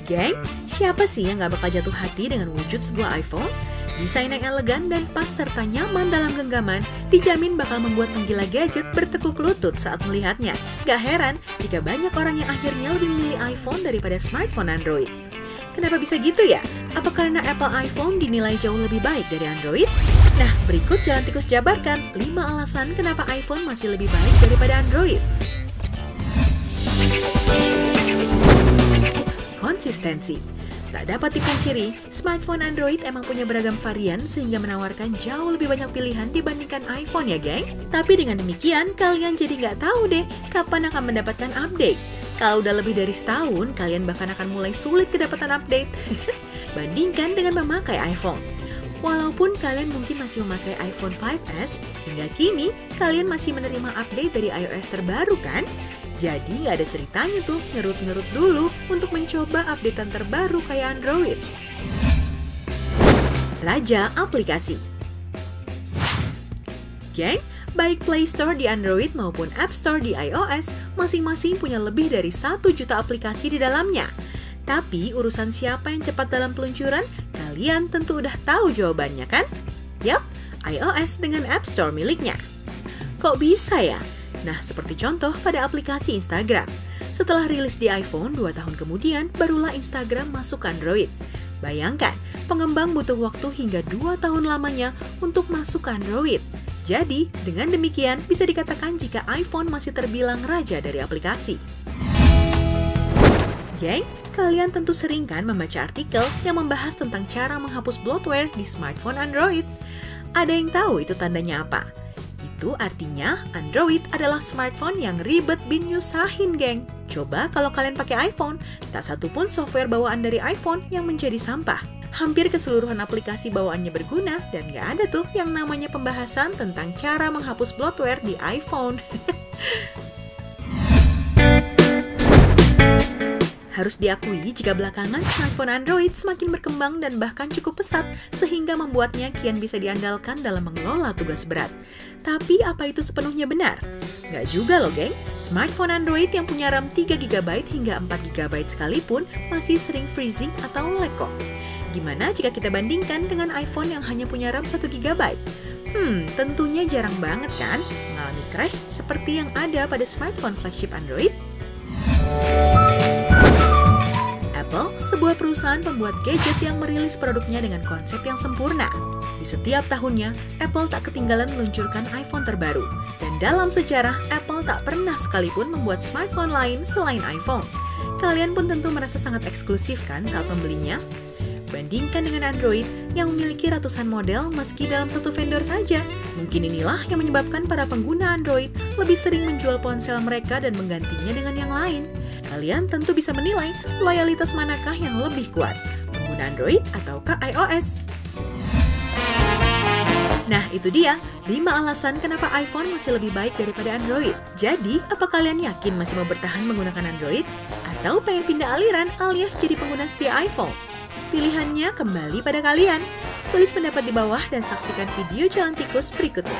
Geng, siapa sih yang gak bakal jatuh hati dengan wujud sebuah iPhone? Desain yang elegan dan pas serta nyaman dalam genggaman dijamin bakal membuat penggila gadget bertekuk lutut saat melihatnya. Gak heran jika banyak orang yang akhirnya lebih memilih iPhone daripada smartphone Android. Kenapa bisa gitu ya? Apa karena Apple iPhone dinilai jauh lebih baik dari Android? Nah, berikut Jalan Tikus jabarkan 5 alasan kenapa iPhone masih lebih baik daripada Android. Konsistensi. Tak dapat dipungkiri, smartphone Android emang punya beragam varian sehingga menawarkan jauh lebih banyak pilihan dibandingkan iPhone ya geng. Tapi dengan demikian, kalian jadi nggak tahu deh kapan akan mendapatkan update. Kalau udah lebih dari setahun, kalian bahkan akan mulai sulit kedapatan update. Bandingkan dengan memakai iPhone. Walaupun kalian mungkin masih memakai iPhone 5s, hingga kini kalian masih menerima update dari iOS terbaru kan? Jadi nggak ada ceritanya tuh ngerut-ngerut dulu untuk mencoba updatean terbaru kayak Android. Raja aplikasi. Geng, baik Play Store di Android maupun App Store di iOS masing-masing punya lebih dari 1 juta aplikasi di dalamnya. Tapi urusan siapa yang cepat dalam peluncuran, kalian tentu udah tahu jawabannya kan? Yap, iOS dengan App Store miliknya. Kok bisa ya? Nah, seperti contoh pada aplikasi Instagram. Setelah rilis di iPhone, 2 tahun kemudian barulah Instagram masuk ke Android. Bayangkan, pengembang butuh waktu hingga 2 tahun lamanya untuk masuk ke Android. Jadi, dengan demikian bisa dikatakan jika iPhone masih terbilang raja dari aplikasi. Geng, kalian tentu sering kan membaca artikel yang membahas tentang cara menghapus bloatware di smartphone Android. Ada yang tahu itu tandanya apa? Itu artinya Android adalah smartphone yang ribet bin nyusahin, geng. Coba kalau kalian pakai iPhone, tak satu pun software bawaan dari iPhone yang menjadi sampah. Hampir keseluruhan aplikasi bawaannya berguna dan gak ada tuh yang namanya pembahasan tentang cara menghapus bloatware di iPhone. Harus diakui jika belakangan smartphone Android semakin berkembang dan bahkan cukup pesat sehingga membuatnya kian bisa diandalkan dalam mengelola tugas berat. Tapi apa itu sepenuhnya benar? Nggak juga loh geng, smartphone Android yang punya RAM 3GB hingga 4GB sekalipun masih sering freezing atau lag kok. Gimana jika kita bandingkan dengan iPhone yang hanya punya RAM 1GB? Tentunya jarang banget kan mengalami crash seperti yang ada pada smartphone flagship Android? Apple, sebuah perusahaan pembuat gadget yang merilis produknya dengan konsep yang sempurna. Di setiap tahunnya, Apple tak ketinggalan meluncurkan iPhone terbaru. Dan dalam sejarah, Apple tak pernah sekalipun membuat smartphone lain selain iPhone. Kalian pun tentu merasa sangat eksklusif kan saat membelinya? Bandingkan dengan Android yang memiliki ratusan model meski dalam satu vendor saja. Mungkin inilah yang menyebabkan para pengguna Android lebih sering menjual ponsel mereka dan menggantinya dengan yang lain. Kalian tentu bisa menilai loyalitas manakah yang lebih kuat, pengguna Android ataukah iOS. Nah, itu dia 5 alasan kenapa iPhone masih lebih baik daripada Android. Jadi, apa kalian yakin masih mau bertahan menggunakan Android? Atau pengen pindah aliran alias jadi pengguna setia iPhone? Pilihannya kembali pada kalian. Tulis pendapat di bawah dan saksikan video Jalan Tikus berikutnya.